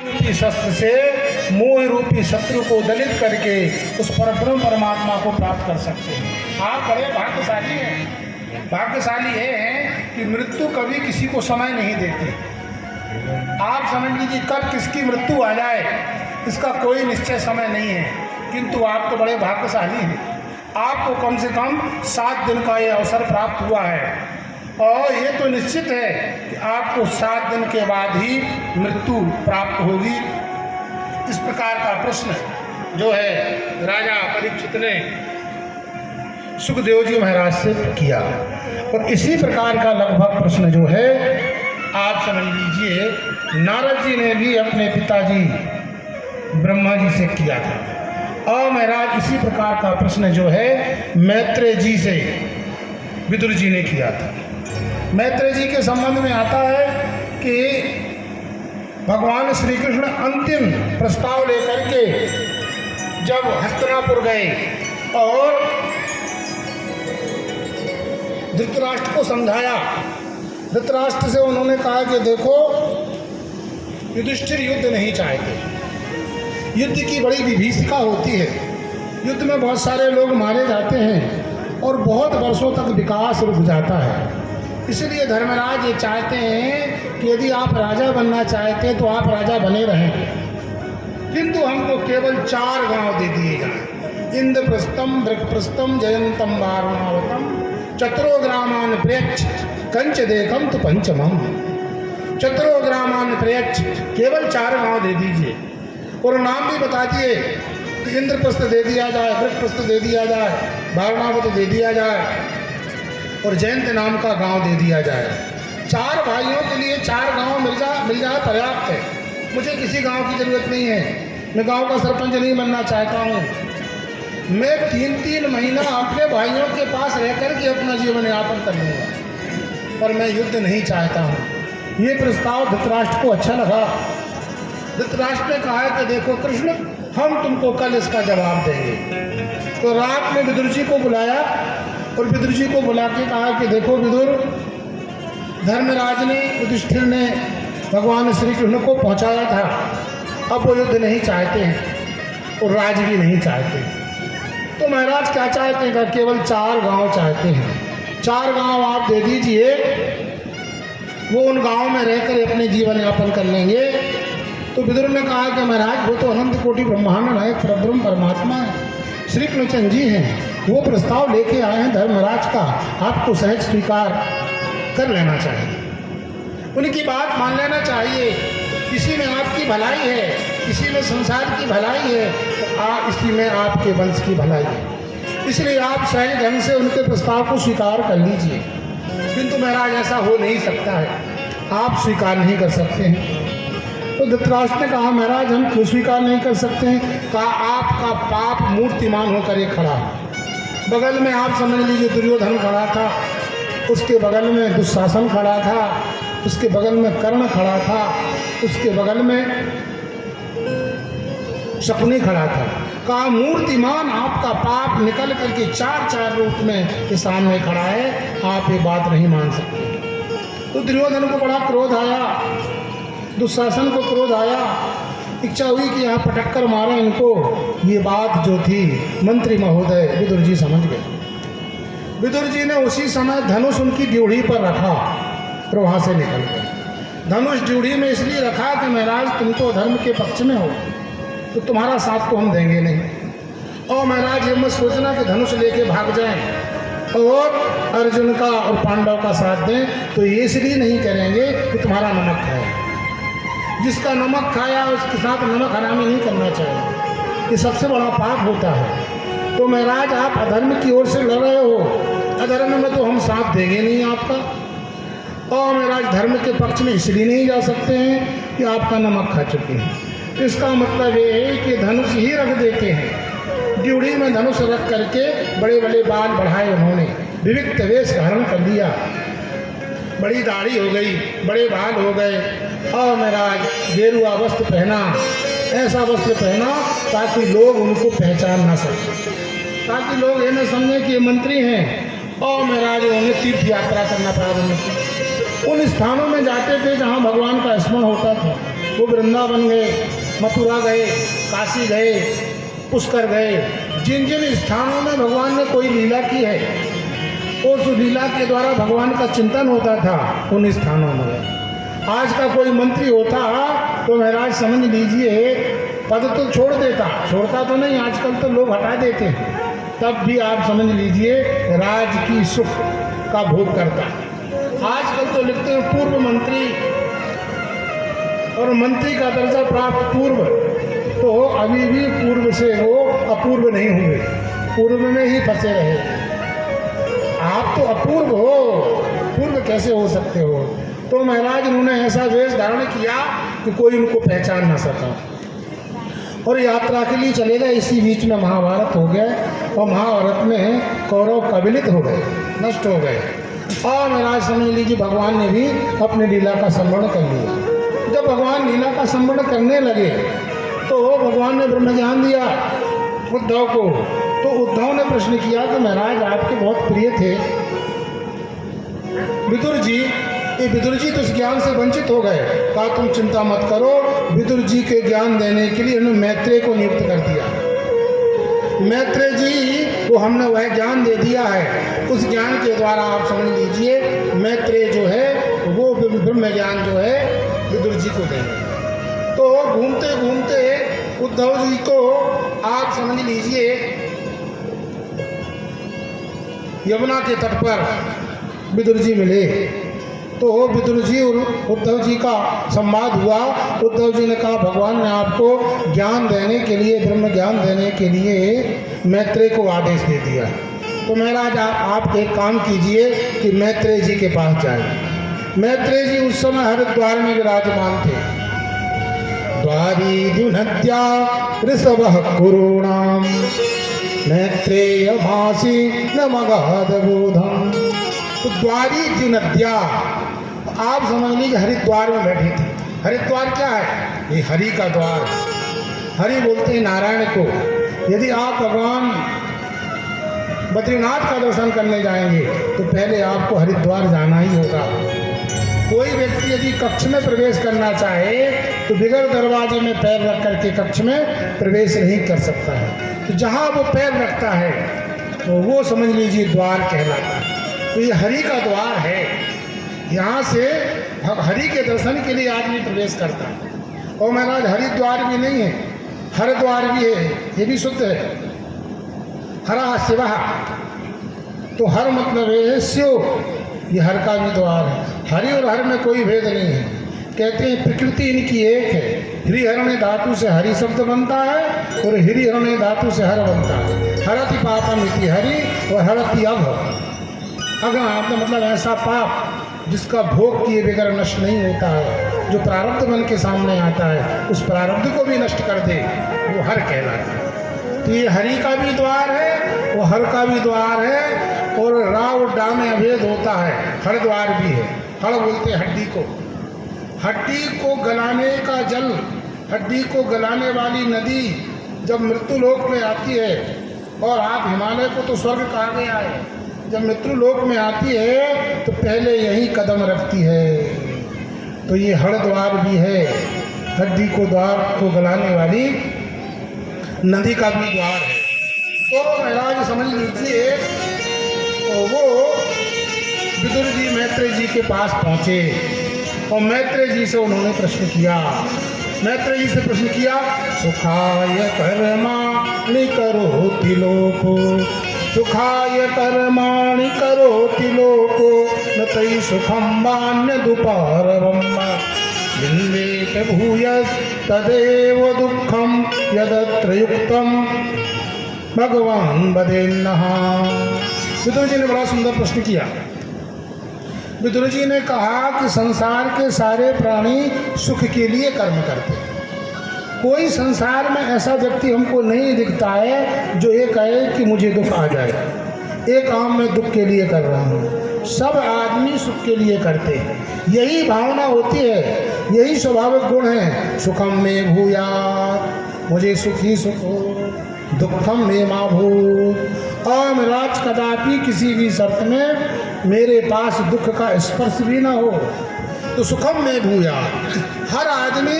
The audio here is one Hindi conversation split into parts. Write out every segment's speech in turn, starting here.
रूपी शस्त्र से मोह रूपी शत्रु को दलित करके उस परब्रह्म परमात्मा को प्राप्त कर सकते हैं। आप बड़े भाग्यशाली हैं। भाग्यशाली ये हैं कि मृत्यु कभी किसी को समय नहीं देती। आप समझ लीजिए कब किसकी मृत्यु आ जाए इसका कोई निश्चय समय नहीं है, किंतु आप तो बड़े भाग्यशाली हैं। आपको कम से कम 7 दिन का ये अवसर प्राप्त हुआ है और ये तो निश्चित है कि आपको 7 दिन के बाद ही मृत्यु प्राप्त होगी। इस प्रकार का प्रश्न जो है राजा परीक्षित ने सुखदेव जी महाराज से किया और इसी प्रकार का लगभग प्रश्न जो है आप समझ लीजिए नारद जी ने भी अपने पिताजी ब्रह्मा जी से किया था। और महाराज इसी प्रकार का प्रश्न जो है मैत्रेय जी से विदुर जी ने किया था। मैत्रेय जी के संबंध में आता है कि भगवान श्री कृष्ण अंतिम प्रस्ताव लेकर के जब हस्तिनापुर गए और धृतराष्ट्र को समझाया, धृतराष्ट्र से उन्होंने कहा कि देखो युधिष्ठिर युद्ध नहीं चाहते, युद्ध की बड़ी विभीषिका होती है, युद्ध में बहुत सारे लोग मारे जाते हैं और बहुत वर्षों तक विकास रुक जाता है। इसलिए धर्मराज ये चाहते हैं कि यदि आप राजा बनना चाहते हैं तो आप राजा बने रहें, किंतु हमको केवल 4 गांव दे दिए जाएं। इंद्रप्रस्थम, वृकप्रस्थम, जयंतम, वारुणावतम, चतुरो ग्रामान प्रयच्छ, कंच देखम तो पंचमम। चतुरो ग्रामान प्रयच्छ, केवल 4 गांव दे दीजिए और नाम भी बता दिए कि इंद्रप्रस्थ दे दिया जाए, वृकप्रस्थ दे दिया जाए, वारुणावत दे दिया जाए और जयंत नाम का गांव दे दिया जाए। 4 भाइयों के लिए 4 गांव मिल जाए पर्याप्त है। मुझे किसी गांव की ज़रूरत नहीं है, मैं गांव का सरपंच नहीं बनना चाहता हूँ। मैं 3-3 महीना अपने भाइयों के पास रह कर के अपना जीवन यापन कर लूँगा, पर मैं युद्ध नहीं चाहता हूँ। ये प्रस्ताव धृतराष्ट्र को अच्छा लगा। धृतराष्ट्र ने कहा कि देखो कृष्ण, हम तुमको कल इसका जवाब देंगे। तो रात में विदुर जी को बुलाया और विदुर जी को बुला के कहा कि देखो विदुर, धर्मराज ने, युधिष्ठिर ने भगवान श्री कृष्ण को पहुंचाया था, अब वो युद्ध नहीं चाहते हैं और राज भी नहीं चाहते। तो महाराज क्या चाहते हैं? केवल 4 गांव चाहते हैं। 4 गांव आप दे दीजिए, वो उन गांव में रहकर अपने जीवन यापन कर लेंगे। तो विदुर ने कहा कि महाराज वो तो अनंत कोटि ब्रह्मांड नायक परब्रह्म परमात्मा है, श्री कृष्ण जी हैं, वो प्रस्ताव लेके आए हैं धर्मराज का, आपको सहज स्वीकार कर लेना चाहिए, उनकी बात मान लेना चाहिए। इसी में आपकी भलाई है, इसी में संसार की भलाई है, तो इसी में आपके वंश की भलाई है। इसलिए आप सहज ढंग से उनके प्रस्ताव को स्वीकार कर लीजिए। किंतु महाराज ऐसा हो नहीं सकता है, आप स्वीकार नहीं कर सकते हैं। तो धृतराष्ट्र ने कहा महाराज हम क्यों स्वीकार नहीं कर सकते हैं? कहा आपका पाप मूर्तिमान होकर ये खड़ा है। बगल में आप समझ लीजिए दुर्योधन खड़ा था, उसके बगल में दुशासन खड़ा था, उसके बगल में कर्ण खड़ा था, उसके बगल में शकुनी खड़ा था। कहा मूर्तिमान आपका पाप निकल करके 4-4 रूप में के सामने खड़ा है, आप ये बात नहीं मान सकते। तो दुर्योधन को बड़ा क्रोध आया, दुशासन को क्रोध आया, इच्छा हुई कि यहाँ पटक कर मारे इनको। ये बात जो थी मंत्री महोदय विदुर जी समझ गए। विदुर जी ने उसी समय धनुष उनकी ड्यूढ़ी पर रखा और वहाँ से निकल गए। धनुष ड्यूढ़ी में इसलिए रखा कि महाराज तुम तो धर्म के पक्ष में हो, तो तुम्हारा साथ तो हम देंगे नहीं। और महाराज ये मत सोचना कि धनुष लेके भाग जाएं और अर्जुन का और पांडव का साथ दें, तो ये इसलिए नहीं करेंगे कि तुम्हारा नमक खाया। जिसका नमक खाया उसके साथ नमक हरामी नहीं करना चाहिए, ये सबसे बड़ा पाप होता है। तो महाराज आप अधर्म की ओर से लड़ रहे हो, अधर्म में तो हम साथ देंगे नहीं आपका। और महाराज धर्म के पक्ष में इसलिए नहीं जा सकते हैं कि आपका नमक खा चुके हैं। इसका मतलब ये है कि धनुष ही रख देते हैं। ड्यूढ़ी में धनुष रख करके बड़े बड़े बाल बढ़ाए उन्होंने, विविक्त वेश धारण कर लिया, बड़ी दाढ़ी हो गई, बड़े बाल हो गए और महाराज गेरुआ वस्त्र पहना, ऐसा वस्त्र पहना ताकि लोग उनको पहचान ना सकें, ताकि लोग ये न समझें कि ये मंत्री हैं। और महाराज उन्होंने तीर्थ यात्रा करना प्रारंभ की। उन स्थानों में जाते थे जहाँ भगवान का स्मरण होता था। वो वृंदावन गए, मथुरा गए, काशी गए, पुष्कर गए। जिन जिन स्थानों में भगवान ने कोई लीला की है, उस लीला के द्वारा भगवान का चिंतन होता था, उन स्थानों में। आज का कोई मंत्री होता तो महाराज समझ लीजिए पद तो छोड़ता तो नहीं, आजकल तो लोग हटा देते हैं, तब भी आप समझ लीजिए राज की सुख का भोग करता। आजकल तो लिखते हैं पूर्व मंत्री, और मंत्री का दर्जा प्राप्त पूर्व, तो अभी भी पूर्व से वो अपूर्व नहीं हुए, पूर्व में ही फंसे रहे। आप तो अपूर्व हो, पूर्व कैसे हो सकते हो? तो महाराज उन्होंने ऐसा वेश धारण किया कि कोई उनको पहचान ना सका, और यात्रा के लिए चले गए। इसी बीच में महाभारत हो गया, और महाभारत में कौरव कबलित हो गए, नष्ट हो गए। और महाराज समझ लीजिए भगवान ने भी अपनी लीला का स्मरण कर लिया। जब भगवान लीला का स्मरण करने लगे तो भगवान ने ब्रह्म ज्ञान दिया उद्धव को। तो उद्धव ने प्रश्न किया कि महाराज आपके बहुत प्रिय थे विदुर जी, ये विदुर जी तो इस ज्ञान से वंचित हो गए। कहा तुम चिंता मत करो, विदुर जी के ज्ञान देने के लिए उन्होंने मैत्रेय को नियुक्त कर दिया। मैत्रेय जी को हमने वह ज्ञान दे दिया है, उस ज्ञान के द्वारा आप समझ लीजिए मैत्रेय जो है वो ब्रह्म ज्ञान जो है विदुर जी को देंगे। तो घूमते घूमते उद्धव जी को आप समझ लीजिए यमुना के तट पर विदुर जी मिले। तो विदुर जी और उद्धव जी का संवाद हुआ। उद्धव जी ने कहा भगवान ने आपको ज्ञान देने के लिए, ब्रह्म ज्ञान देने के लिए मैत्रेय को आदेश दे दिया। तो महाराज आप एक काम कीजिए कि मैत्रेय जी के पास जाए। मैत्रेय जी उस समय हरिद्वार में विराजमान थे। द्वारी द्युनद्या ऋषभः कुरूणाम मैत्रेय भासी न मगध बोधम। तो द्वारी द्युनद्या, आप समझ लीजिए हरिद्वार में बैठी थी। हरिद्वार क्या है? ये हरि का द्वार। हरि बोलते हैं नारायण को। यदि आप भगवान बद्रीनाथ का दर्शन करने जाएंगे तो पहले आपको हरिद्वार जाना ही होगा। कोई व्यक्ति यदि कक्ष में प्रवेश करना चाहे तो बिगर दरवाजे में पैर रख करके कक्ष में प्रवेश नहीं कर सकता है। तो जहाँ वो पैर रखता है तो वो समझ लीजिए द्वार कहलाता है। तो ये हरि का द्वार है। यहाँ से हरि के दर्शन के लिए आदमी प्रवेश करता है। और महाराज हरिद्वार भी नहीं है, हरिद्वार भी है, ये भी शुद्ध है। हरा शिवा, तो हर मतलब है शिव, ये हर का भी द्वार है। हरि और हर में कोई भेद नहीं है। कहते हैं प्रकृति इनकी एक है। हरिहरणे धातु से हरि शब्द बनता है और हरिहरणे धातु से हर बनता है। हरति पापम इति हरि और हरति अघ। अघ मतलब ऐसा पाप जिसका भोग किए बगैर नष्ट नहीं होता है, जो प्रारब्ध बन के सामने आता है, उस प्रारब्ध को भी नष्ट कर दे, वो हर कहलाता है। तो ये हरि का भी द्वार है, वो हर का भी द्वार है। और रा और डा में अभेद होता है। हर द्वार भी है। हड़ बोलते हैं हड्डी को। हड्डी को गलाने का जल, हड्डी को गलाने वाली नदी जब मृत्यु लोक में आती है, और आप हिमालय को तो स्वर्ग कहा गया है, जब मृत्यु लोक में आती है तो पहले यही कदम रखती है। तो ये हरिद्वार भी है, हड्डी को द्वार को गलाने वाली नदी का भी द्वार है। तो महाराज समझ लीजिए, तो वो विदुर जी मैत्रेय जी के पास पहुँचे और मैत्रेय जी से उन्होंने प्रश्न किया। मैत्रेय जी से प्रश्न किया, सुखाय कर्माणि करोति लोको, सुखाय कर्माणि करोति लोको, न तै सुखं वान्यदुपारवम्, विन्देत भूयस्तदेव दुःखं यदत्र युक्तं भगवान वदेन्नः। विदुर जी ने बड़ा सुंदर प्रश्न किया। विदुर जी ने कहा कि संसार के सारे प्राणी सुख के लिए कर्म करते हैं। कोई संसार में ऐसा व्यक्ति हमको नहीं दिखता है जो ये कहे कि मुझे दुख आ जाए, एक काम मैं दुख के लिए कर रहा हूँ। सब आदमी सुख के लिए करते हैं। यही भावना होती है, यही स्वाभाविक गुण है। सुखम में भूयात्, मुझे सुख ही सुख हो, दुखम में मा भूत्। और महाराज कदापि किसी भी शर्त में मेरे पास दुख का स्पर्श भी ना हो। तो सुखम में भूया, हर आदमी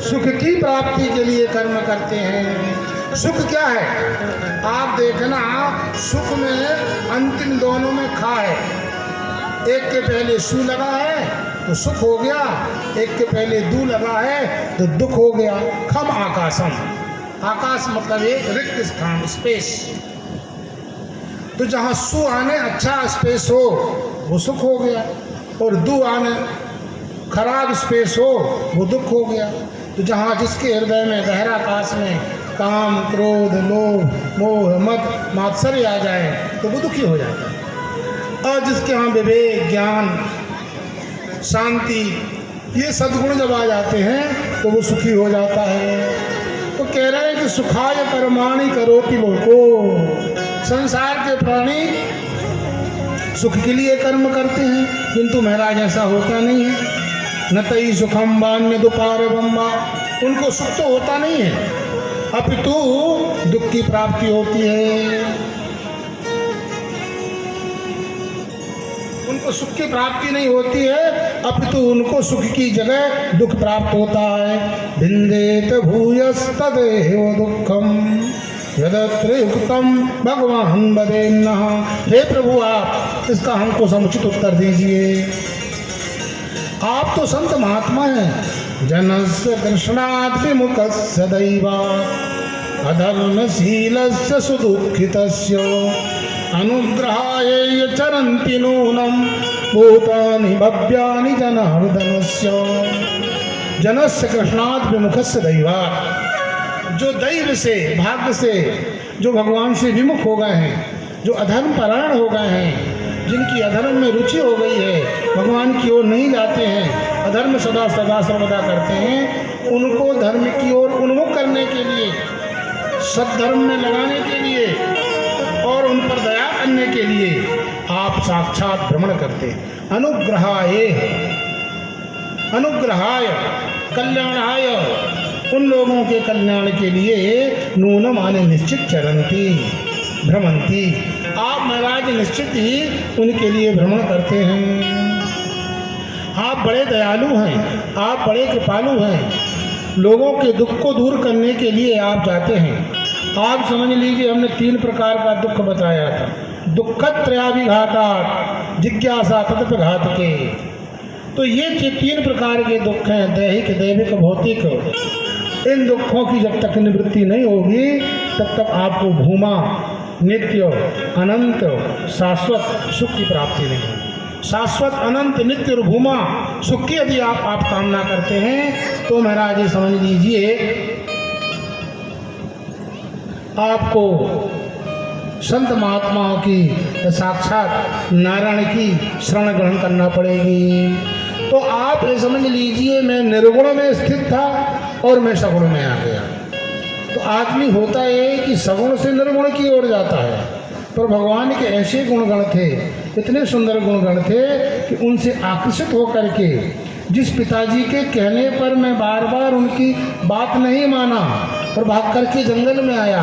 सुख की प्राप्ति के लिए कर्म करते हैं। सुख क्या है? आप देखना, सुख में अंतिम दोनों में खा है। एक के पहले सु लगा है तो सुख हो गया, एक के पहले दू लगा है तो दुख हो गया। खम आकाशम, आकाश मतलब एक रिक्त स्थान, स्पेस। तो जहाँ सु आने अच्छा स्पेस हो वो सुख हो गया, और दू आने खराब स्पेस हो वो दुख हो गया। तो जहाँ जिसके हृदय में गहरा आकाश में काम, क्रोध, लोभ, मोह, मद, मात्सर्य आ जाए तो वो दुखी हो जाता है। और जिसके यहाँ विवेक, ज्ञान, शांति, ये सद्गुण जब आ जाते हैं तो वो सुखी हो जाता है। तो कह रहे हैं कि सुखाय कर्माणि करोति लोको, संसार के प्राणी सुख के लिए कर्म करते हैं, किंतु महाराज ऐसा होता नहीं है। न तई सुखम बान्य दुपार बम्बा, उनको सुख तो होता नहीं है, अपितु दुख की प्राप्ति होती है। उनको सुख की प्राप्ति नहीं होती है, अपितु उनको सुख की जगह दुख प्राप्त होता है। भिन्देत भूयस्तदेव दुखम यदत्र युक्तम भगवान वदेन्नः। हे प्रभु, आप इसका हमको समुचित उत्तर दीजिए। आप तो संत महात्मा हैं। जनस्य कृष्णात् विमुखस्य दैवात् अधर्मशीलस्य सुदुःखितस्य अनुग्रहाय चरन्ति नूनं भूतानि भव्यानि जनार्दनस्य। जनस्य कृष्णात् विमुखस्य दैवात्, जो दैव से, भाग्य से, जो भगवान से विमुख हो गए हैं, जो अधर्म परायण हो गए हैं, जिनकी अधर्म में रुचि हो गई है, भगवान की ओर नहीं जाते हैं, अधर्म सदा सदा सर्वदा करते हैं, उनको धर्म की ओर उन्मुख करने के लिए, सद्धर्म में लगाने के लिए और उन पर दया करने के लिए आप साक्षात भ्रमण करते हैं। अनुग्रहाय, अनुग्रहाय कल्याणाय, उन लोगों के कल्याण के लिए नूनम आने निश्चित चरंती भ्रमंती, आप महाराज निश्चित ही उनके लिए भ्रमण करते हैं। आप बड़े दयालु हैं, आप बड़े कृपालु हैं, लोगों के दुख को दूर करने के लिए आप जाते हैं। आप समझ लीजिए, हमने 3 प्रकार का दुख बताया था। दुःखत्रयाभिघातात् जिज्ञासा तदपघात के, तो ये 3 प्रकार के दुख हैं, दैहिक, दैविक, भौतिक। इन दुखों की जब तक निवृत्ति नहीं होगी तब तक आपको भूमा, नित्य, अनंत, शाश्वत सुख की प्राप्ति नहीं होगी। शाश्वत, अनंत, नित्य और भूमा सुख की यदि आप कामना करते हैं तो महाराज ये समझ लीजिए, आपको संत महात्माओं की, साक्षात नारायण की शरण ग्रहण करना पड़ेगी। तो आप ये समझ लीजिए, मैं निर्गुण में स्थित था और मैं सगुण में आ गया। तो आदमी होता है कि सगुण से निर्गुण की ओर जाता है, पर भगवान के ऐसे गुणगण थे, इतने सुंदर गुणगण थे कि उनसे आकर्षित होकर के, जिस पिताजी के कहने पर मैं बार बार उनकी बात नहीं माना और भाग करके जंगल में आया,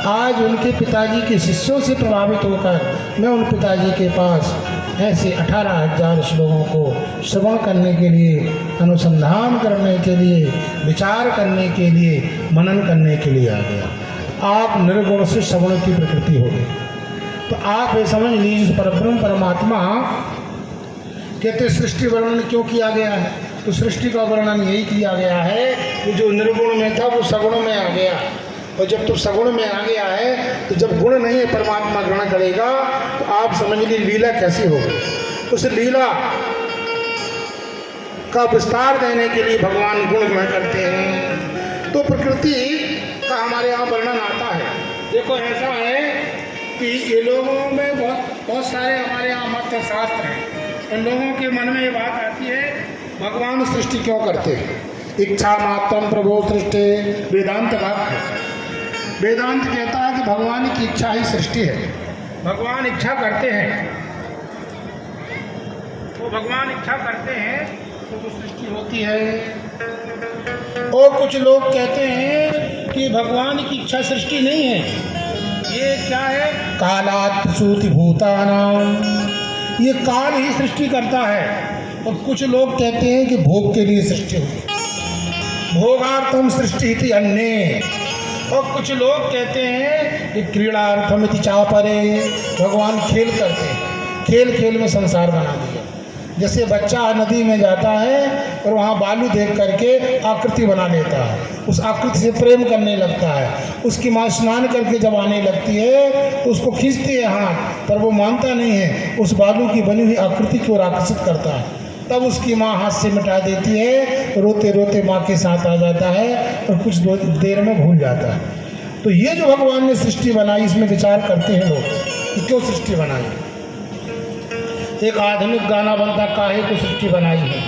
आज उनके पिताजी के शिष्यों से प्रभावित होकर मैं उन पिताजी के पास ऐसे 18,000 श्लोकों को श्रवण करने के लिए, अनुसंधान करने के लिए, विचार करने के लिए, मनन करने के लिए आ गया। आप निर्गुण से सगुण की प्रकृति हो गई। तो आप ये समझ लीजिए, परब्रह्म परमात्मा कहते सृष्टि वर्णन क्यों किया गया है? तो सृष्टि का वर्णन यही किया गया है कि जो निर्गुण में था वो सगुण में आ गया, और जब तो सगुण में आ गया है तो जब गुण नहीं है परमात्मा ग्रहण करेगा, तो आप समझ लीजिए लीला कैसी होगी। उस लीला का विस्तार देने के लिए भगवान गुण ग्रहण करते हैं। तो प्रकृति का हमारे यहाँ वर्णन आता है। देखो ऐसा है कि ये लोगों में बहुत सारे हमारे यहाँ मत शास्त्र हैं, उन लोगों के मन में ये बात आती है, भगवान सृष्टि क्यों करते हैं? इच्छा मात्रम प्रभो सृष्टि, वेदांत बात है। वेदांत कहता है कि भगवान की इच्छा ही सृष्टि है। भगवान इच्छा करते हैं, तो भगवान इच्छा करते हैं तो वो सृष्टि होती है। और कुछ लोग कहते हैं कि भगवान की इच्छा सृष्टि नहीं है, ये क्या है? कालात् प्रसूति भूतानां, ये काल ही सृष्टि करता है। और कुछ लोग कहते हैं कि भोग के लिए सृष्टि हुई, भोगार्थम सृष्टि इति अन्ये। और कुछ लोग कहते हैं कि क्रीड़ार्थम इति चापरे, भगवान खेल करते हैं, खेल खेल में संसार बना दिया। जैसे बच्चा नदी में जाता है और वहाँ बालू देख करके आकृति बना लेता है, उस आकृति से प्रेम करने लगता है। उसकी माँ स्नान करके जब आने लगती है तो उसको खींचती है हाथ, पर वो मानता नहीं है, उस बालू की बनी हुई आकृति को आकर्षित करता है। तब उसकी माँ हाथ से मिटा देती है, रोते रोते माँ के साथ आ जाता है और कुछ देर में भूल जाता है। तो ये जो भगवान ने सृष्टि बनाई, इसमें विचार करते हैं लोग कि क्यों सृष्टि बनाई। एक आधुनिक गाना बनता, काहे को सृष्टि बनाई है,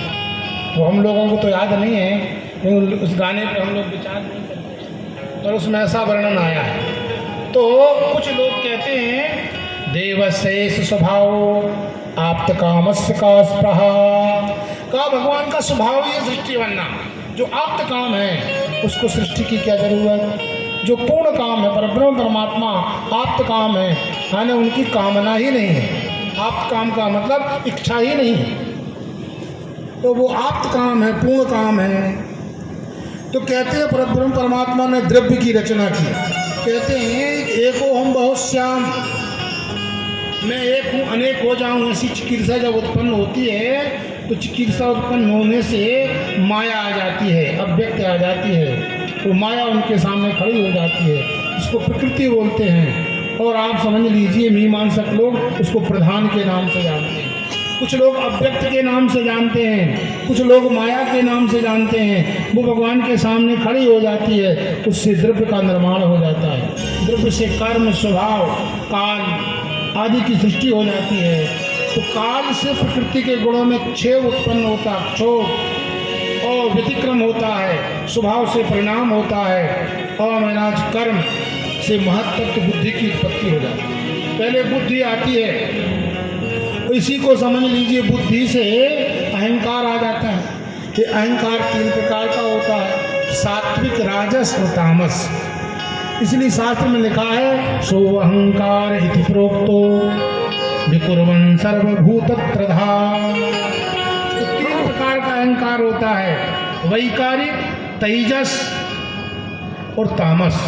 वो हम लोगों को तो याद नहीं है, लेकिन उस गाने पे हम लोग विचार नहीं करते, और उसमें ऐसा वर्णन आया है। तो कुछ लोग कहते हैं देवशेष स्वभाव आप्त कामस्य का स्पृहा, का भगवान का स्वभाव ये सृष्टि बनना। जो आप्त काम है उसको सृष्टि की क्या जरूरत, जो पूर्ण काम है, परब्रह्म परमात्मा आप्त काम है, यानी उनकी कामना ही नहीं है। आप्त काम का मतलब इच्छा ही नहीं है, तो वो आप्त काम है, पूर्ण काम है। तो कहते हैं परब्रह्म परमात्मा ने द्रव्य की रचना की। कहते हैं एको हम बहुश्याम, मैं एक हूँ अनेक हो जाऊँ, ऐसी चिकित्सा जब उत्पन्न होती है तो चिकित्सा उत्पन्न होने से माया आ जाती है, अव्यक्त आ जाती है, तो माया उनके सामने खड़ी हो जाती है, इसको प्रकृति बोलते हैं। और आप समझ लीजिए मीमांसक लोग उसको प्रधान के नाम से जानते हैं, कुछ लोग अव्यक्त के नाम से जानते हैं, कुछ लोग माया के नाम से जानते हैं। वो भगवान के सामने खड़ी हो जाती है, उससे द्रव्य का निर्माण हो जाता है, द्रव्य से कर्म, स्वभाव, काल आदि की सृष्टि हो जाती है। तो काल से प्रकृति के गुणों में क्षय उत्पन्न होता, क्षोभ और व्यतिक्रम होता है, स्वभाव से परिणाम होता है, और महाराज कर्म से महत्त्व बुद्धि की उत्पत्ति हो जाती है। पहले बुद्धि आती है, तो इसी को समझ लीजिए, बुद्धि से अहंकार आ जाता है। ये अहंकार 3 प्रकार का होता है, सात्विक, राजस और तामस। इसलिए शास्त्र में लिखा है सो अहंकार इति प्रोक्तो विकुर्वन् सर्वभूतत्रधा। तो 3 प्रकार का अहंकार होता है, वैकारिक, तेजस और तामस।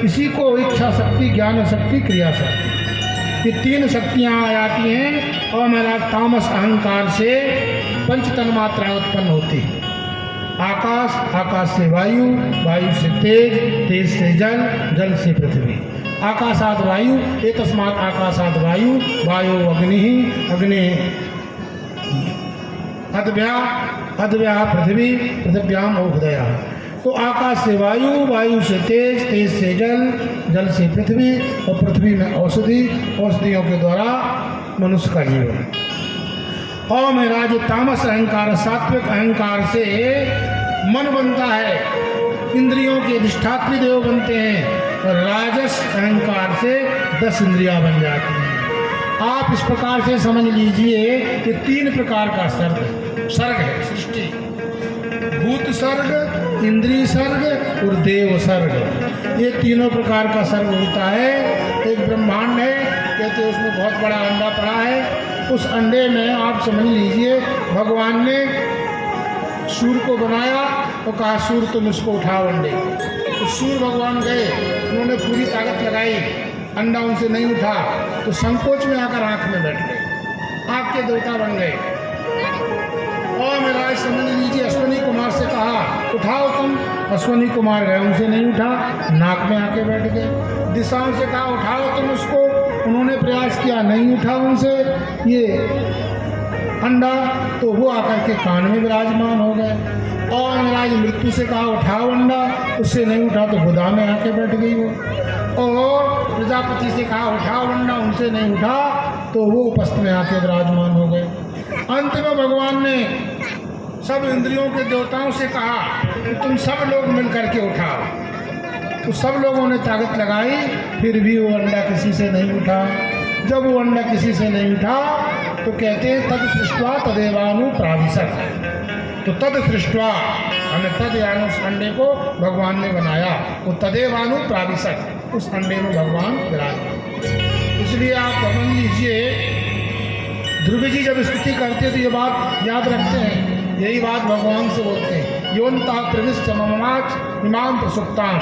इसी को इच्छा शक्ति, ज्ञान शक्ति, क्रिया शक्ति, ये 3 शक्तियाँ आ जाती हैं। और मेरा तामस अहंकार से पंच तन्मात्राएं उत्पन्न होती है। आकाश, आकाश से वायु, वायु से तेज, तेज से जल, जल से पृथ्वी। आकाशाद वायु, एतस्मात् आकाशाद वायु, वायु अग्नि, अग्नि अद्व्या, अद्व्या पृथ्वी, पृथिव्याम औषधया। तो आकाश से वायु, वायु से तेज, तेज से जल, जल से पृथ्वी, और पृथ्वी में औषधि, औषधियों के द्वारा मनुष्य का जीवन। और महाराज तामस अहंकार, सात्विक अहंकार से मन बनता है, इंद्रियों के अधिष्ठात्री देव बनते हैं। और राजस अहंकार से 10 इंद्रियां बन जाती हैं। आप इस प्रकार से समझ लीजिए कि 3 प्रकार का सर्ग है सृष्टि, भूत सर्ग, इंद्रिय सर्ग और देव सर्ग। ये तीनों प्रकार का सर्ग होता है। एक ब्रह्मांड है, कहते हैं उसमें बहुत बड़ा अंडा पड़ा है। उस अंडे में आप समझ लीजिए भगवान ने सूर्य को बनाया और कहा सूर्य तुम इसको उठाओ अंडे। तो सूर्य भगवान गए, उन्होंने पूरी ताकत लगाई, अंडा उनसे नहीं उठा, तो संकोच में आकर आँख में बैठ गए, आँख के देवता बन गए। और मेरा समझ लीजिए अश्वनी कुमार से कहा उठाओ तुम, अश्वनी कुमार गए, उनसे नहीं उठा, नाक में आके बैठ गए। दिशाओं से कहा उठाओ तुम उसको, उन्होंने प्रयास किया, नहीं उठा उनसे ये अंडा, तो वो आकर के कान में विराजमान हो गए। और महाराज मृत्यु से कहा उठाओ अंडा, उससे नहीं उठा तो गोदा में आके बैठ गई वो। और प्रजापति से कहा उठाओ अंडा, उनसे नहीं उठा तो वो उपस्थ में आके विराजमान हो गए। अंत में भगवान ने सब इंद्रियों के देवताओं से कहा कि तुम सब लोग मिल करके उठाओ। तो सब लोगों ने ताकत लगाई, फिर भी वो अंडा किसी से नहीं उठा। जब वो अंडा किसी से नहीं उठा तो कहते हैं तद सृष्ट्वा तदेवानुप्राविशत्। तो तद सृष्ट्वा हमें तद यानी उस अंडे को भगवान ने बनाया, वो तदेवानुप्राविशत्, उस अंडे में भगवान विराजमान। इसलिए आप समझ लीजिए ध्रुव जी जब स्तुति करते तो ये बात याद रखते हैं, यही बात भगवान से बोलते हैं, योनता प्रविष्ट ममाच इमाम प्रसुप्ताम,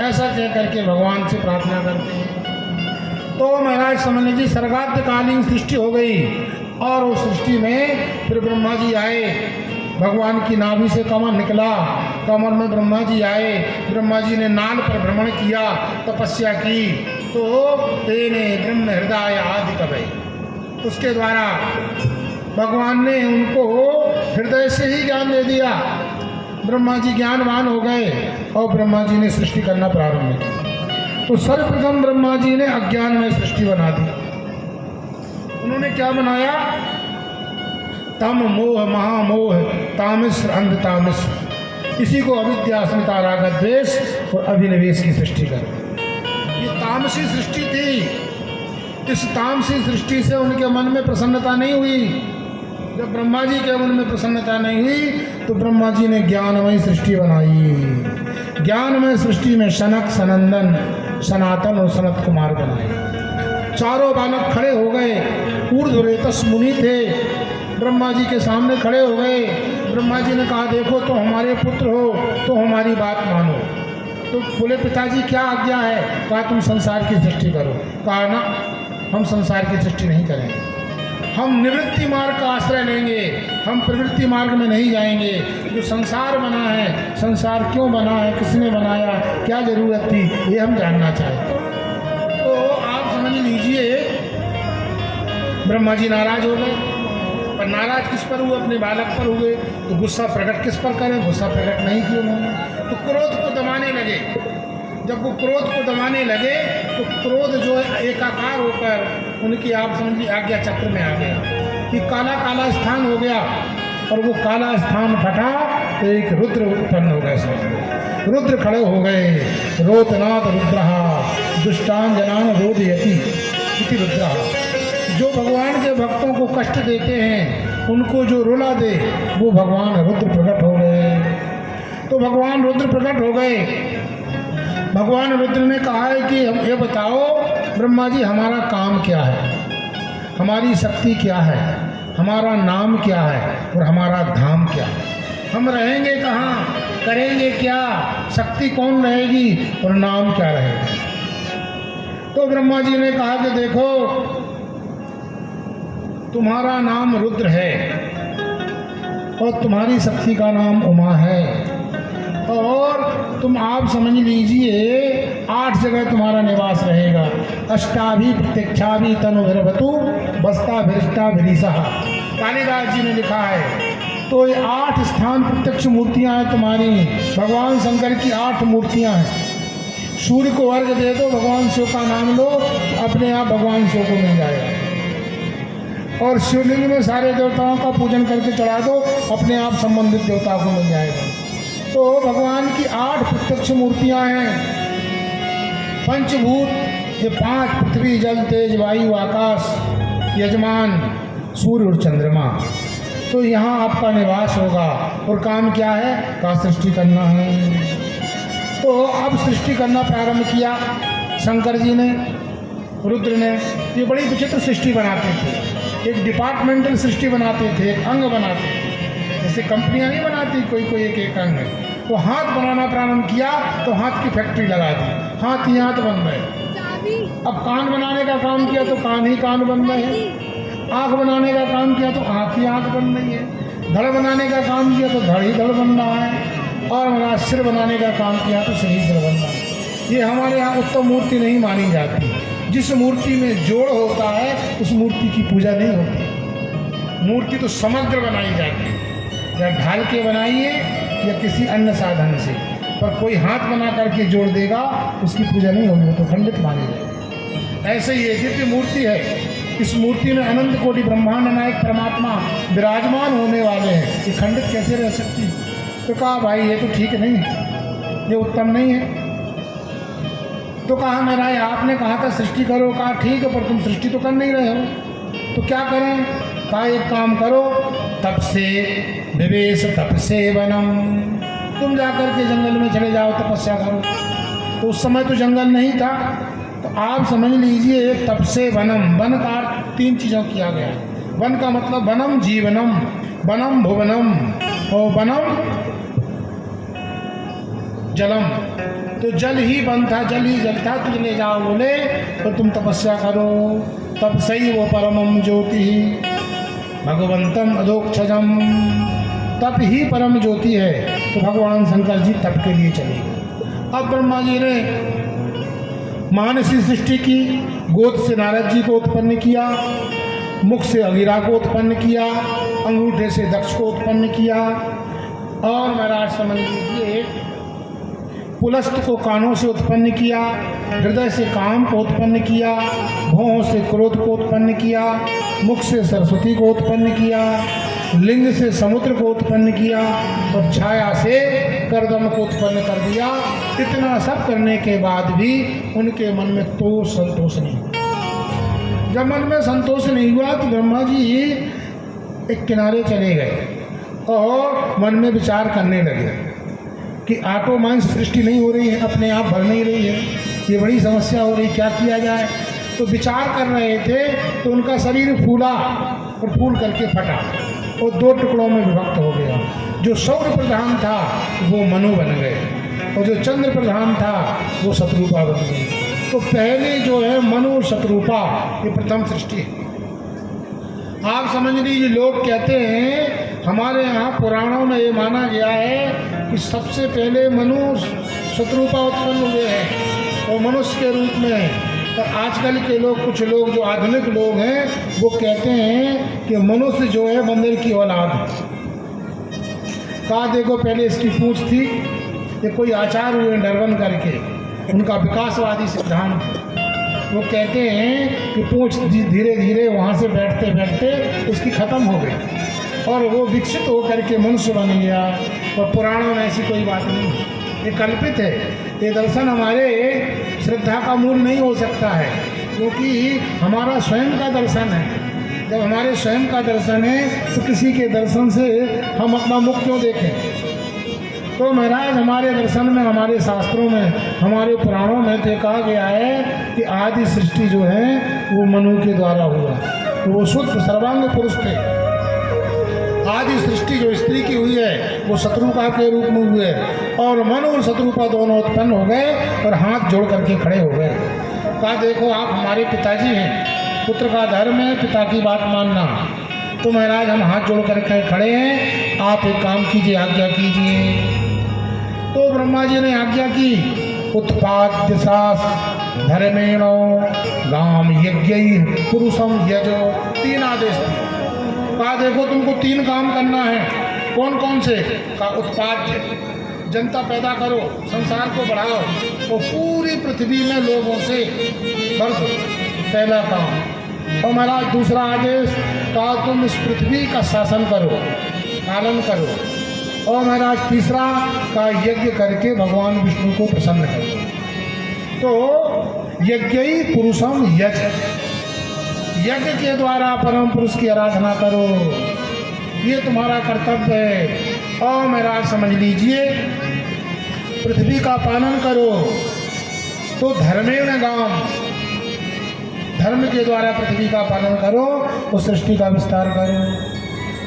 ऐसा कह करके भगवान से प्रार्थना करते हैं। तो महाराज समझ लीजिए सर्गाद्यकालीन सृष्टि हो गई और उस सृष्टि में फिर ब्रह्मा जी आए, भगवान की नाभि से कमल निकला, कमल में ब्रह्मा जी आए, ब्रह्मा जी ने नाल पर भ्रमण किया, तपस्या की, तो तेने ब्रह्म हृदय आदि कवि, उसके द्वारा भगवान ने उनको हृदय से ही ज्ञान दे दिया, ब्रह्मा जी ज्ञानवान हो गए और ब्रह्मा जी ने सृष्टि करना प्रारंभ किया। तो सर्वप्रथम ब्रह्मा जी ने अज्ञान में सृष्टि बना दी। उन्होंने क्या बनाया? तम मोह महामोह तामिश्र अंध तामिश्र, इसी को अविद्या अस्मिता राग द्वेष और अभिनिवेश की सृष्टि कर। ये तामसी सृष्टि थी। इस तामसी सृष्टि से उनके मन में प्रसन्नता नहीं हुई। जब ब्रह्मा जी के मन में प्रसन्नता नहीं हुई तो ब्रह्मा जी ने ज्ञानमय सृष्टि बनाई। ज्ञानमय सृष्टि में शनक, सनंदन, सनातन और सनत कुमार बनाए। चारों बालक खड़े हो गए। ऊर्ध्वरेतस मुनि थे, ब्रह्मा जी के सामने खड़े हो गए। ब्रह्मा जी ने कहा, देखो तो हमारे पुत्र हो तो हमारी बात मानो। तो बोले, पिताजी क्या आज्ञा है? कहा, तुम संसार की सृष्टि करो। कहा ना, हम संसार की सृष्टि नहीं करेंगे, हम निवृत्ति मार्ग का आश्रय लेंगे, हम प्रवृत्ति मार्ग में नहीं जाएंगे। जो संसार बना है, संसार क्यों बना है, किसने बनाया, क्या जरूरत थी, ये हम जानना चाहते हैं। तो आप समझ लीजिए ब्रह्मा जी नाराज हो गए। पर नाराज किस पर हुए? अपने बालक पर हुए। तो गुस्सा प्रकट किस पर करें? गुस्सा प्रकट नहीं किया उन्होंने, तो क्रोध को दबाने लगे। जब वो क्रोध को दबाने लगे तो क्रोध जो है एकाकार होकर उनकी, आप समझिए, आज्ञा चक्र में आ गया कि काला काला स्थान हो गया, और वो काला स्थान फटा तो एक रुद्र उत्पन्न हो गए। रुद्र खड़े हो गए। रोतनाथ रुद्रहा दुष्टान जनान रोदयति इति रुद्रहा। जो भगवान के भक्तों को कष्ट देते हैं, उनको जो रुला दे, वो भगवान रुद्र प्रकट हो गए। तो भगवान रुद्र प्रकट हो गए। भगवान रुद्र ने कहा है कि हम ये बताओ ब्रह्मा जी, हमारा काम क्या है, हमारी शक्ति क्या है, हमारा नाम क्या है और हमारा धाम क्या है, हम रहेंगे कहाँ, करेंगे क्या, शक्ति कौन रहेगी और नाम क्या रहेगा। तो ब्रह्मा जी ने कहा कि देखो, तुम्हारा नाम रुद्र है और तुम्हारी शक्ति का नाम उमा है, और तुम आप समझ लीजिए 8 जगह तुम्हारा निवास रहेगा। अष्टाभि प्रत्यक्षाभि तनुभिर्वतु बस्ता भ्रष्टा भरीसा, कालिदास जी ने लिखा है। तो ये 8 स्थान प्रत्यक्ष मूर्तियां हैं तुम्हारी। भगवान शंकर की 8 मूर्तियां हैं। सूर्य को अर्घ दे दो, भगवान शिव का नाम लो, अपने आप भगवान शिव को मिल जाएगा। और शिवलिंग में सारे देवताओं का पूजन करके चढ़ा दो, अपने आप संबंधित देवताओं को मिल जाएगा। तो भगवान की 8 प्रत्यक्ष मूर्तियां हैं। पंचभूत, ये 5, पृथ्वी जल तेज वायु आकाश, यजमान सूर्य और चंद्रमा। तो यहाँ आपका निवास होगा। और काम क्या है? का सृष्टि करना है। तो अब सृष्टि करना प्रारंभ किया शंकर जी ने, रुद्र ने। ये बड़ी विचित्र सृष्टि बनाते थे, एक डिपार्टमेंटल सृष्टि बनाते थे, एक अंग बनाते थे। जैसे कंपनियां नहीं बनाती कोई एक एक अंग। तो हाथ बनाना प्रारंभ किया तो हाथ की फैक्ट्री लगा दी, हाथ ही हाथ बन गए। अब कान बनाने का काम किया तो कान ही कान बन रहे हैं। आँख बनाने का काम किया तो आँख ही आँख बन रही है। धड़ बनाने का काम किया तो धड़ ही धड़ बन रहा है। और हमारा सिर बनाने का काम किया तो सिर ही सिर बन रहा है। ये हमारे यहाँ उत्तम मूर्ति नहीं मानी जाती। जिस मूर्ति में जोड़ होता है उस मूर्ति की पूजा नहीं होती। मूर्ति तो समग्र बनाई जाती है, या ढाल के बनाइए या किसी अन्य साधन से, पर कोई हाथ बना करके जोड़ देगा उसकी पूजा नहीं होगी, वो तो खंडित मानी जाएगी। ऐसे ही ये दिव्य मूर्ति है। इस मूर्ति में अनंत कोटि ब्रह्मांड नायक परमात्मा विराजमान होने वाले हैं। ये खंडित कैसे रह सकती? तो कहा, भाई ये तो ठीक नहीं है, ये उत्तम नहीं है। तो कहा, मेरा आपने कहा था सृष्टि करो। कहा, ठीक है, पर तुम सृष्टि तो कर नहीं रहे हो, तो क्या करें? कहा, एक काम करो, तप से विवेश तप से वनम, तुम जाकर के जंगल में चले जाओ, तपस्या करो। तो उस समय तो जंगल नहीं था। तो आप समझ लीजिए, तप से वनम, वन का 3 चीज़ों किया गया। वन का मतलब वनम जीवनम, वनम भुवनम और वनम जलम। तो जल ही वन था, जल ही जल था, तुझ ले जाओ बोले तो तुम तपस्या करो, तब सही वो परमम ज्योति भगवंतम अधोक्षजम। तप ही परम ज्योति है। तो भगवान शंकर जी तप के लिए चले गए। अब ब्रह्मा जी ने मानसी सृष्टि की, गोद से नारद जी को उत्पन्न किया, मुख से अगिरा को उत्पन्न किया, अंगूठे से दक्ष को उत्पन्न किया, और महाराज समझ लीजिए पुलस्त को कानों से उत्पन्न किया, हृदय से काम को उत्पन्न किया, भौहों से क्रोध को उत्पन्न किया, मुख से सरस्वती को उत्पन्न किया, लिंग से समुद्र को उत्पन्न किया, और छाया से करदम को उत्पन्न कर दिया। इतना सब करने के बाद भी उनके मन में तो संतोष नहीं हुआ। जब मन में संतोष नहीं हुआ तो ब्रह्मा जी एक किनारे चले गए और मन में विचार करने लगे कि आटो मांस सृष्टि नहीं हो रही है, अपने आप भर नहीं रही है, ये बड़ी समस्या हो रही, क्या किया जाए। तो विचार कर रहे थे तो उनका शरीर फूला और फूल करके फटा और दो टुकड़ों में विभक्त हो गया। जो सौर प्रधान था वो मनु बन गए और जो चंद्र प्रधान था वो शत्रुपा बन गई। तो पहले जो है मनु और शत्रुपा, ये प्रथम सृष्टि है। आप समझ लीजिए, लोग कहते हैं, हमारे यहाँ पुराणों में ये माना गया है कि सबसे पहले मनु शत्रुपा उत्पन्न हुए हैं और मनुष्य के रूप में। और आजकल के लोग, कुछ लोग जो आधुनिक लोग हैं, वो कहते हैं कि मनुष्य जो है बंदर की औलाद है। कहा देखो पहले इसकी पूंछ थी, ये कोई आचार्य हुए डरवन करके, उनका विकासवादी सिद्धांत है। वो कहते हैं कि पूंछ धीरे धीरे वहाँ से बैठते बैठते उसकी ख़त्म हो गई और वो विकसित होकर के मनुष्य बन गया। और पुराणों में ऐसी कोई बात नहीं है, ये कल्पित है। ये दर्शन हमारे श्रद्धा का मूल नहीं हो सकता है, क्योंकि हमारा स्वयं का दर्शन है। जब हमारे स्वयं का दर्शन है तो किसी के दर्शन से हम अपना मुख क्यों देखें। तो महाराज हमारे दर्शन में, हमारे शास्त्रों में, हमारे पुराणों में तो कहा गया है कि आदि सृष्टि जो है वो मनु के द्वारा हुआ। तो वो शुद्ध सर्वांग पुरुष थे। आदि सृष्टि जो स्त्री की हुई है वो शत्रुपा के रूप में हुए और मनु और शत्रुपा दोनों उत्पन्न हो गए और हाथ जोड़ करके खड़े हो गए। कहा देखो आप हमारे पिताजी हैं, पुत्र का धर्म है पिता की बात मानना। तो महाराज हम हाथ जोड़ करके खड़े हैं, आप एक काम कीजिए, आज्ञा कीजिए। तो ब्रह्मा जी ने आज्ञा की, उत्पाद्य सास धर्मेणो गाम यज्ञ पुरुषम यजो। 3 आदेश दिए। कहा देखो तुमको 3 काम करना है। कौन कौन से? का उत्पाद्य, जनता पैदा करो, संसार को बढ़ाओ और पूरी पृथ्वी में लोगों से भर दो, पहला काम। और महाराज दूसरा आदेश, कहा तुम इस पृथ्वी का शासन करो, पालन करो। और महाराज तीसरा का यज्ञ करके भगवान विष्णु को प्रसन्न करो। तो यज्ञ ही पुरुषम यज, यज्ञ के द्वारा परम पुरुष की आराधना करो, ये तुम्हारा कर्तव्य है। और महाराज समझ लीजिए, पृथ्वी का पालन करो। तो धर्मेण गाम, धर्म के द्वारा पृथ्वी का पालन करो तो सृष्टि का विस्तार करो।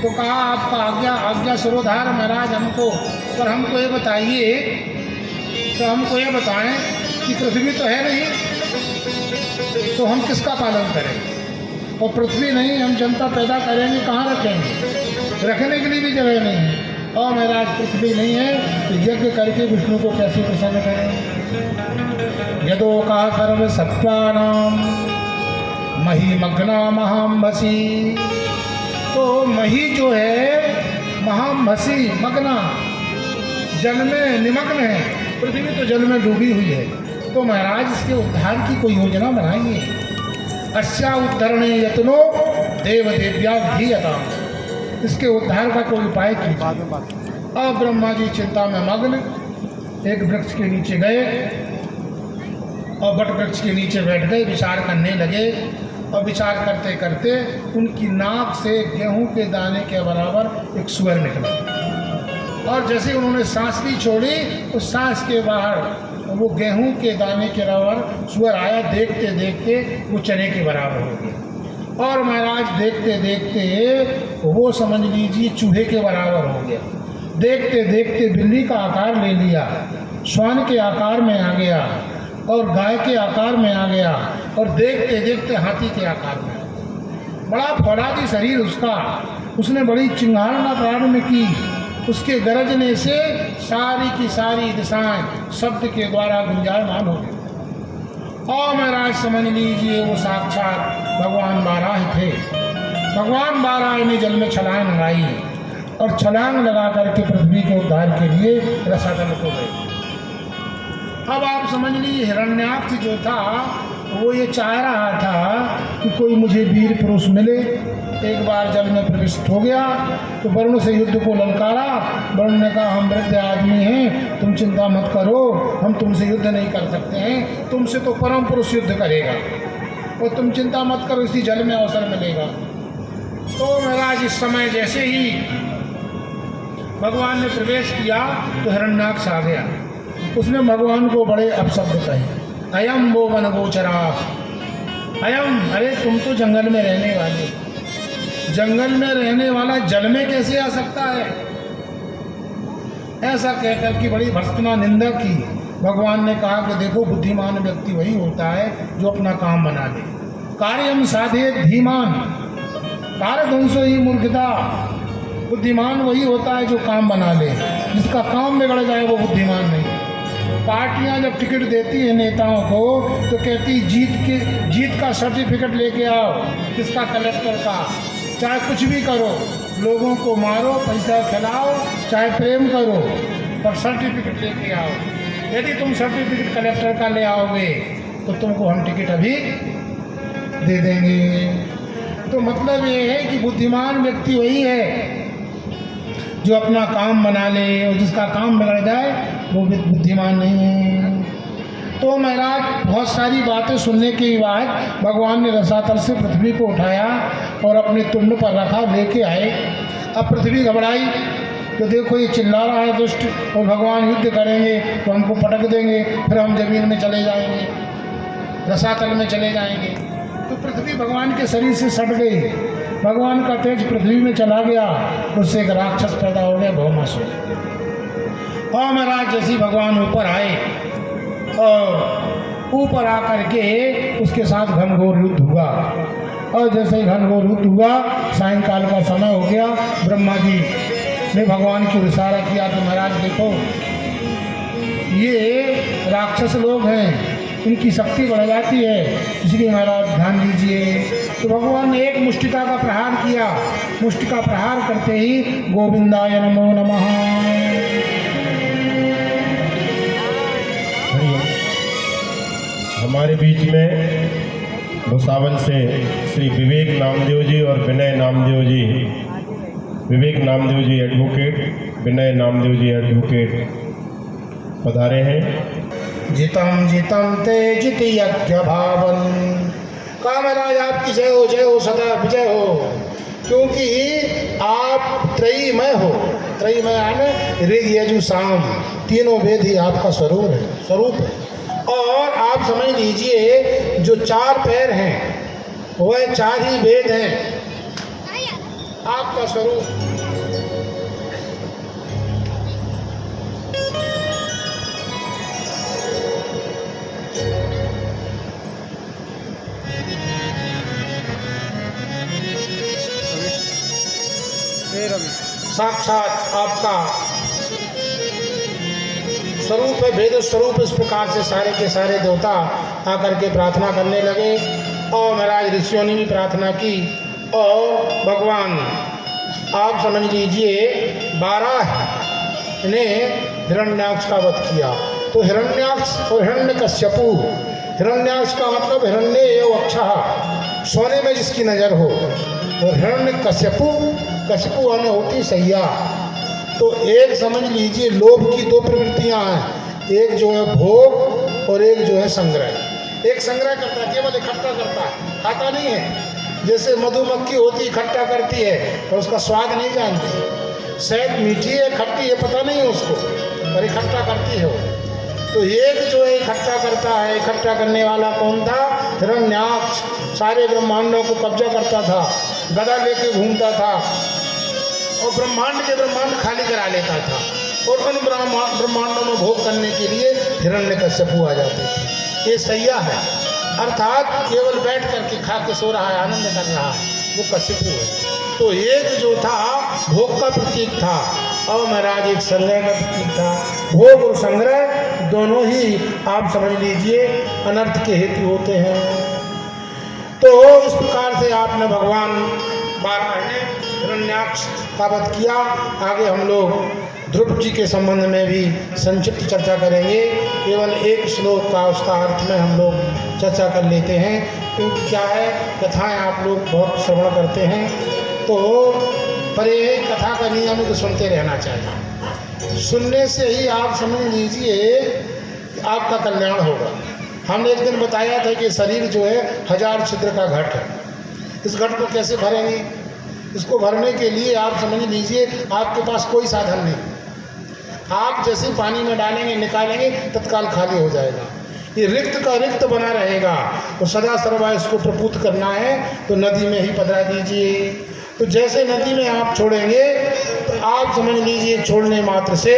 तो कहा आपका आज्ञा सरोधार महाराज हमको, पर हमको ये बताइए, तो हमको ये बताएं कि पृथ्वी तो है नहीं, तो हम किसका पालन करें। और पृथ्वी नहीं, हम जनता पैदा करेंगे कहाँ रखेंगे, रखने के लिए भी जगह नहीं है। और महाराज पृथ्वी नहीं है तो यज्ञ करके विष्णु को कैसे प्रसन्न करें। यदो का सर्व सत्वानाम महिमग्ना महाम्भसी। तो मही जो है महाम्भसी, मग्ना, जल में निमग्न है, पृथ्वी तो जल में डूबी हुई है। तो महाराज इसके उद्धार की कोई योजना बनाएंगे। अस्या उद्धरणे यत्नो देव देव्या धीयता, इसके उद्धार का कोई उपाय कीजिए। अब ब्रह्मा जी चिंता में मग्न एक वृक्ष के नीचे गए और वट वृक्ष के नीचे बैठ गए, विचार करने लगे। और विचार करते करते उनकी नाक से गेहूं के दाने के बराबर एक सुअर निकला और जैसे उन्होंने सांस ली छोड़ी, उस सांस के बाहर वो गेहूं के दाने के बराबर सुअर आया। देखते देखते वो चने के बराबर हो गया और महाराज देखते देखते वो समझ लीजिए चूहे के बराबर हो गया। देखते देखते बिल्ली का आकार ले लिया, श्वान के आकार में आ गया और गाय के आकार में आ गया और देखते देखते हाथी के आकार में आ गया। बड़ा फौलादी शरीर उसका, उसने बड़ी चिंगारना प्रारंभ की। उसके गरजने से सारी की सारी दिशाएं शब्द के द्वारा गुंजायमान हो गई। और महाराज समझ लीजिए वो साक्षात भगवान बाराह थे। भगवान बाराह ने जल में छलांग लगाई और छलांग लगा करके पृथ्वी के उद्धार के लिए रसातल को गए। अब आप समझ लीजिए हिरण्याक्ष जो था वो ये चाह रहा था कि कोई मुझे वीर पुरुष मिले। एक बार जल में प्रविष्ट हो गया तो वरुण से युद्ध को ललकारा। वरुण ने कहा हम वृद्ध आदमी हैं, तुम चिंता मत करो, हम तुमसे युद्ध नहीं कर सकते हैं, तुमसे तो परम पुरुष युद्ध करेगा और तुम चिंता मत करो, इसी जल में अवसर मिलेगा। तो महाराज इस समय जैसे ही भगवान ने प्रवेश किया तो हिरण्याक्ष आ गया। उसने भगवान को बड़े अपशब्द कहे, अयम वो वन गोचरा, अयम, अरे तुम तो जंगल में रहने वाले, जंगल में रहने वाला जल में कैसे आ सकता है? ऐसा कहकर की बड़ी भर्त्सना निंदा की। भगवान ने कहा कि देखो बुद्धिमान व्यक्ति वही होता है जो अपना काम बना ले। कार्यम साधे धीमान, कार्यध्वंसो ही मूर्खता। बुद्धिमान वही होता है जो काम बना ले, जिसका काम बिगड़ जाए वो बुद्धिमान नहीं। पार्टियां जब टिकट देती हैं नेताओं को तो कहती जीत का सर्टिफिकेट लेके आओ, किसका? कलेक्टर का। चाहे कुछ भी करो, लोगों को मारो, पैसा खिलाओ, चाहे प्रेम करो, पर सर्टिफिकेट लेके आओ। यदि तुम सर्टिफिकेट कलेक्टर का ले आओगे तो तुमको हम टिकट अभी दे देंगे। तो मतलब ये है कि बुद्धिमान व्यक्ति वही है जो अपना काम बना ले, और जिसका काम बिगड़ जाए वो बुद्धिमान नहीं है। तो महाराज बहुत सारी बातें सुनने के बाद भगवान ने रसातल से पृथ्वी को उठाया और अपने तुंड पर रखा, लेके आए। अब पृथ्वी घबराई तो देखो ये चिल्ला रहा है दुष्ट, और भगवान युद्ध करेंगे तो हमको पटक देंगे, फिर हम जमीन में चले जाएंगे, रसातल में चले जाएंगे। तो पृथ्वी भगवान के शरीर से सट गई, भगवान का तेज पृथ्वी में चला गया, उससे एक राक्षस पैदा हो गया भौमासुर। और महाराज जैसे भगवान ऊपर आए और ऊपर आकर के उसके साथ घनघोर युद्ध हुआ। और जैसे ही घनघोर युद्ध हुआ, सायंकाल का समय हो गया, ब्रह्मा जी ने भगवान को इशारा किया कि महाराज देखो ये राक्षस लोग हैं, इनकी शक्ति बढ़ जाती है, इसलिए महाराज ध्यान दीजिए। तो भगवान ने एक मुष्टिका का प्रहार किया। मुष्टिका प्रहार करते ही गोविंदाय नमो नमः। हमारे बीच में भुसावल से श्री विवेक नामदेव जी और विनय नामदेव जी, विवेक नामदेव जी एडवोकेट, विनय नामदेव जी एडवोकेट पधारे हैं। जितम जितम ते जित यज्ञ भावन। कामराज आपकी जय हो, सदा विजय हो, क्योंकि आप त्रयीमय हो। त्रयीमय आने ऋग यजु साम, तीनों वेद ही आपका स्वरूप है। और आप समझ लीजिए जो चार पैर हैं वह चार ही वेद हैं, आपका स्वरूप। साक्षात आपका स्वरूप है, वेद स्वरूप। इस प्रकार से सारे के सारे देवता आकर के प्रार्थना करने लगे और महाराज ऋषियों ने भी प्रार्थना की। और भगवान आप समझ लीजिए बाराह ने हिरण्याक्ष का वध किया। तो हिरण्याक्ष और हिरण्यकश्यपु, हिरण्याक्ष का मतलब हिरण्य एवं अक्षः, सोने में जिसकी नज़र हो, और हिरण्यकश्यपु, कश्यपु आने होती सैया। तो एक समझ लीजिए लोभ की दो प्रवृत्तियां हैं, एक जो है भोग और एक जो है संग्रह। एक संग्रह करता है, केवल इकट्ठा करता है, खाता नहीं है। जैसे मधुमक्खी होती इकट्ठा करती है और उसका स्वाद नहीं जानती, शहद मीठी है खट्टी है पता नहीं है उसको, पर इकट्ठा करती है वो। तो एक जो है इकट्ठा करता है। इकट्ठा करने वाला कौन था? हिरण्याक्ष। सारे ब्रह्मांडों को कब्जा करता था, गदा लेके घूमता था और ब्रह्मांड के ब्रह्मांड खाली करा लेता था। और उन ब्रह्मांडों में भोग करने के लिए हिरण्यकश्यपु आ जाते थे। ये सैया है, अर्थात केवल बैठ करके खा के सो रहा है, आनंद कर रहा है, वो कश्यपु है। तो एक जो था भोग का प्रतीक था और महाराज एक संग्रह का प्रतीक था। भोग और संग्रह दोनों ही आप समझ लीजिए अनर्थ के हेतु होते हैं। तो इस प्रकार से आपने भगवान 12 ने हिरण्याक्ष का वध किया। आगे हम लोग ध्रुव जी के संबंध में भी संक्षिप्त चर्चा करेंगे। केवल एक श्लोक का उसका अर्थ में हम लोग चर्चा कर लेते हैं, क्योंकि क्या है, कथाएं आप लोग बहुत श्रवण करते हैं, तो पर ये कथा का नियम तो सुनते रहना चाहिए। सुनने से ही आप समझ लीजिए आपका कल्याण होगा। हमने एक दिन बताया था कि शरीर जो है 1000 छिद्र का घट है। इस घट को कैसे भरेंगे? इसको भरने के लिए आप समझ लीजिए आपके पास कोई साधन नहीं। आप जैसे पानी में डालेंगे, निकालेंगे, तत्काल खाली हो जाएगा। ये रिक्त का रिक्त बना रहेगा। तो सदा सर्वदा इसको प्रपूत करना है तो नदी में ही पधरा दीजिए। तो जैसे नदी में आप छोड़ेंगे तो आप समझ लीजिए छोड़ने मात्र से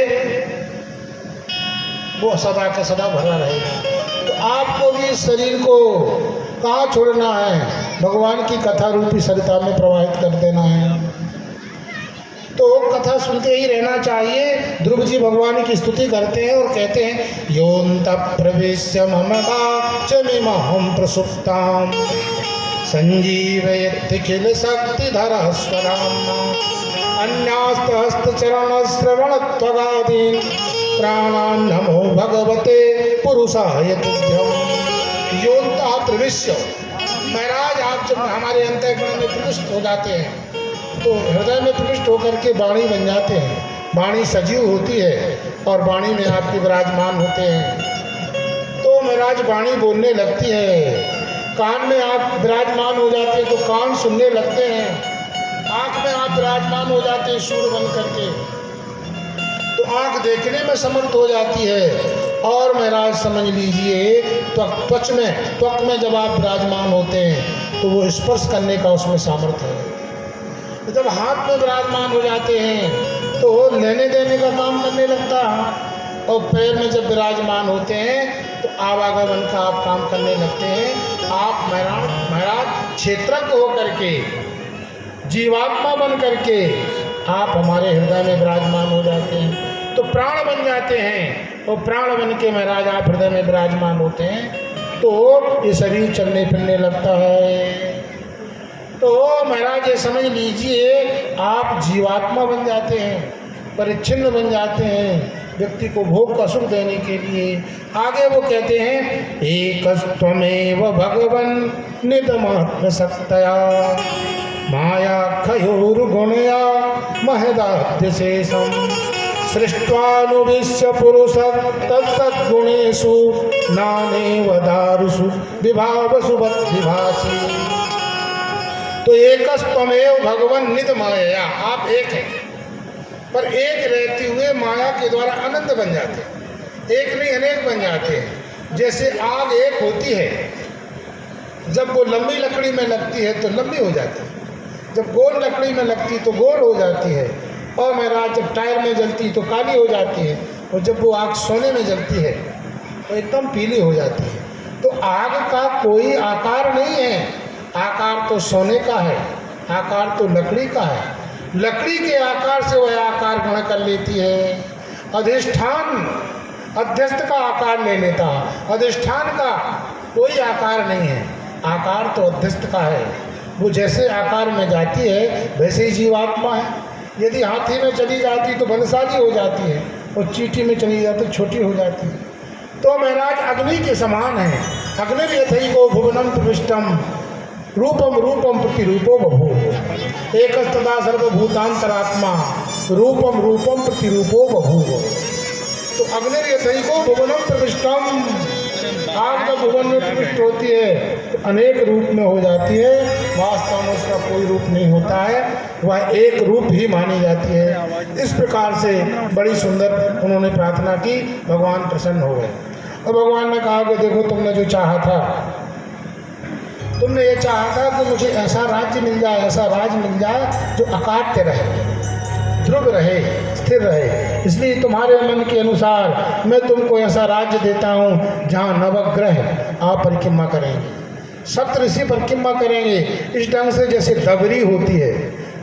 वो सदा का सदा भरा रहेगा। तो आपको भी इस शरीर को कहाँ छोड़ना है? भगवान की कथा रूपी सरिता में प्रवाहित कर देना है। तो कथा सुनते ही रहना चाहिए। ध्रुव जी भगवान की स्तुति करते हैं और कहते हैं योऽन्तः प्रविश्य मम वाचमिमहं प्रसुप्तां संजीवयति किल शक्तिधरः स्वधाम्ना अन्यास्तहस्तचरणश्रवणत्वगादीन् प्राणान् नमो भगवते पुरुषाय तुभ्यम्। योऽन्तः प्रविश्य, महाराज आप जब हमारे अंतःकरण में प्रविष्ट हो जाते हैं तो हृदय में प्रविष्ट होकर के वाणी बन जाते हैं। वाणी सजीव होती है और वाणी में आपके विराजमान होते हैं। तो महाराज वाणी बोलने लगती है। कान में आप विराजमान हो जाते हैं तो कान सुनने लगते हैं। आँख में आप विराजमान हो जाते हैं सूर बन करके तो आँख देखने में समर्थ हो जाती है। और महाराज समझ लीजिए त्वक में जब आप विराजमान होते हैं तो वो स्पर्श करने का उसमें सामर्थ्य है। तो जब हाथ में विराजमान हो जाते हैं तो लेने देने का काम करने लगता है। और पैर में जब विराजमान होते हैं तो आवागमन का आप काम करने लगते हैं। आप महाराज क्षेत्रज्ञ होकर के, जीवात्मा बन करके आप हमारे हृदय में विराजमान हो जाते हैं। तो प्राण बन जाते हैं और प्राण बन के महाराज आप हृदय में विराजमान होते हैं तो ये शरीर चलने फिरने लगता है। तो महाराज ये समझ लीजिए आप जीवात्मा बन जाते हैं, परिच्छिन्न बन जाते हैं व्यक्ति को भोग का सुख देने के लिए। आगे वो कहते हैं एकस्त्वमेव भगवन् निधमात्मशक्तया माया खयोर्गुणया महदाद्यशेषम् सृष्ट्वानुविश्य पुरुषः तत्सद्गुणेषु नानेव दारुषु विभावसु विभासि। तो एकस्त्वमेव भगवन् निध माया, आप एक हैं पर एक रहते हुए माया के द्वारा अनंत बन जाते हैं। एक नहीं अनेक बन जाते हैं। जैसे आग एक होती है, जब वो लंबी लकड़ी में लगती है तो लंबी हो जाती है, जब गोल लकड़ी में लगती तो गोल हो जाती है, और महाराज जब टायर में जलती तो काली हो जाती है, और जब वो आग सोने में जलती है तो एकदम पीली हो जाती है। तो आग का कोई आकार नहीं है, आकार तो सोने का है, आकार तो लकड़ी का है। लकड़ी के आकार से वह आकार ग्रहण कर लेती है। अधिष्ठान अध्यस्त का आकार ले लेता, अधिष्ठान का कोई आकार नहीं है, आकार तो अध्यस्त का है। वो जैसे आकार में जाती है वैसे ही जीवात्मा है। यदि हाथी में चली जाती तो बलशाली हो जाती है, और चींटी में चली जाती तो छोटी हो जाती है। तो महाराज अग्नि के समान है। अग्निर्यथैको भुवनं प्रविष्टम रूपम रूपम प्रतिरूपो बभूव एकस्तदा सर्वभूतांतरात्मा रूपम रूपम प्रतिरूपो बभूव। तो अग्निर्यथैको भुवनं प्रविष्टम, आग जब भुवन में प्रविष्ट होती है तो अनेक रूप में हो जाती है। वास्तव में उसका कोई रूप नहीं होता है, वह एक रूप ही मानी जाती है। इस प्रकार से बड़ी सुंदर उन्होंने प्रार्थना की, भगवान प्रसन्न हो गए। और भगवान ने कहा कि देखो तुमने जो चाहा था, तुमने ये चाहा था कि मुझे ऐसा राज्य मिल जाए, ऐसा राज मिल जाए जो अकाट्य रहे, ध्रुव रहे, स्थिर रहे। इसलिए तुम्हारे मन के अनुसार मैं तुमको ऐसा राज्य देता हूँ जहाँ नवग्रह आप परिक्रमा करेंगे, सप्तऋषि परिक्रमा करेंगे इस ढंग से जैसे दबरी होती है,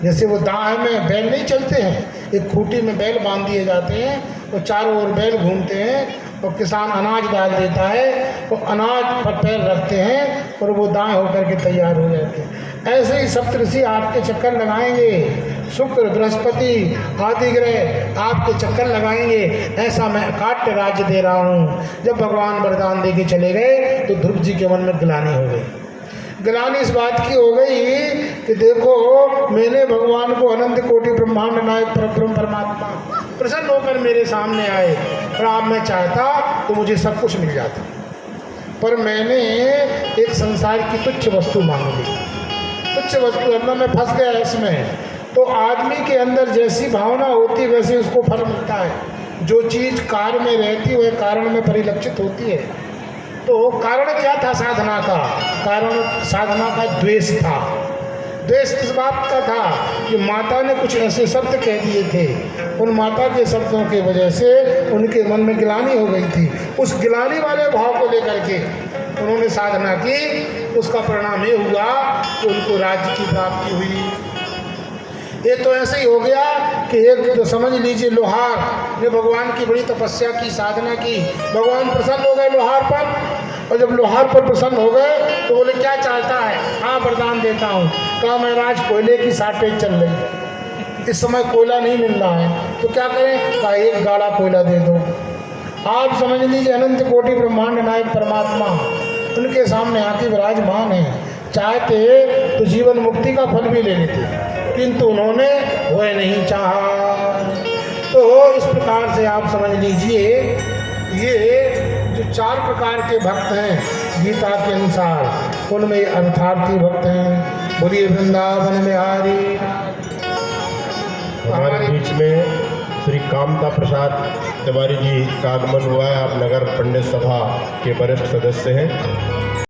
जैसे वो दाह में बैल नहीं चलते हैं, एक खूंटी में बैल बांध दिए जाते हैं, वो चारों ओर बैल घूमते हैं और किसान अनाज डाल देता है, वो अनाज पर पैर रखते हैं और वो दाएं होकर के तैयार हो जाते हैं। ऐसे ही सप्तऋषि आपके चक्कर लगाएंगे, शुक्र बृहस्पति आदि ग्रह आपके चक्कर लगाएंगे। ऐसा मैं अकाट्य राज्य दे रहा हूँ। जब भगवान वरदान दे के चले गए तो ध्रुव जी के मन में ग्लानि हो गई। ग्लानि इस बात की हो गई कि देखो मैंने भगवान को अनंत कोटि ब्रह्मांड नायक परब्रह्म परमात्मा प्रसन्न होकर मेरे सामने आए और अब मैं चाहता तो मुझे सब कुछ मिल जाता, पर मैंने एक संसार की तुच्छ वस्तु मांग ली। तुच्छ वस्तु अंदर में फंस गया इसमें। तो आदमी के अंदर जैसी भावना होती है वैसे उसको फल मिलता है। जो चीज़ कार्य में रहती है वह कारण में परिलक्षित होती है। तो कारण क्या था साधना का? कारण साधना का द्वेष था। द्वेष इस बात का था कि माता ने कुछ ऐसे शब्द कह दिए थे, उन माता के शब्दों की वजह से उनके मन में ग्लानि हो गई थी। उस ग्लानि वाले भाव को लेकर के उन्होंने साधना की। उसका परिणाम ये हुआ कि उनको राज्य की प्राप्ति हुई। ये तो ऐसे ही हो गया कि एक तो समझ लीजिए लोहार ने भगवान की बड़ी तपस्या की, साधना की, भगवान प्रसन्न हो गए लोहार पर। और जब लोहार पर प्रसन्न हो गए तो बोले क्या चाहता है? हाँ वरदान देता हूँ। कहा महाराज कोयले की शॉर्टेज चल रही, इस समय कोयला नहीं मिल रहा है, तो क्या करें? कहा एक गाड़ा कोयला दे दो। आप समझ लीजिए अनंत कोटि ब्रह्मांड नायक परमात्मा उनके सामने आके विराजमान है। चाहते तो जीवन मुक्ति का फल भी ले लेते, किंतु उन्होंने वह नहीं चाहा। तो इस प्रकार से आप समझ लीजिए ये जो 4 प्रकार के भक्त हैं गीता के अनुसार, उनमें अर्थार्थी भक्त हैं। बोलिए वृंदावन बिहारी। हमारे बीच में श्री कामता प्रसाद तिवारी जी का आगमन हुआ है। आप नगर पंडित सभा के वरिष्ठ सदस्य हैं।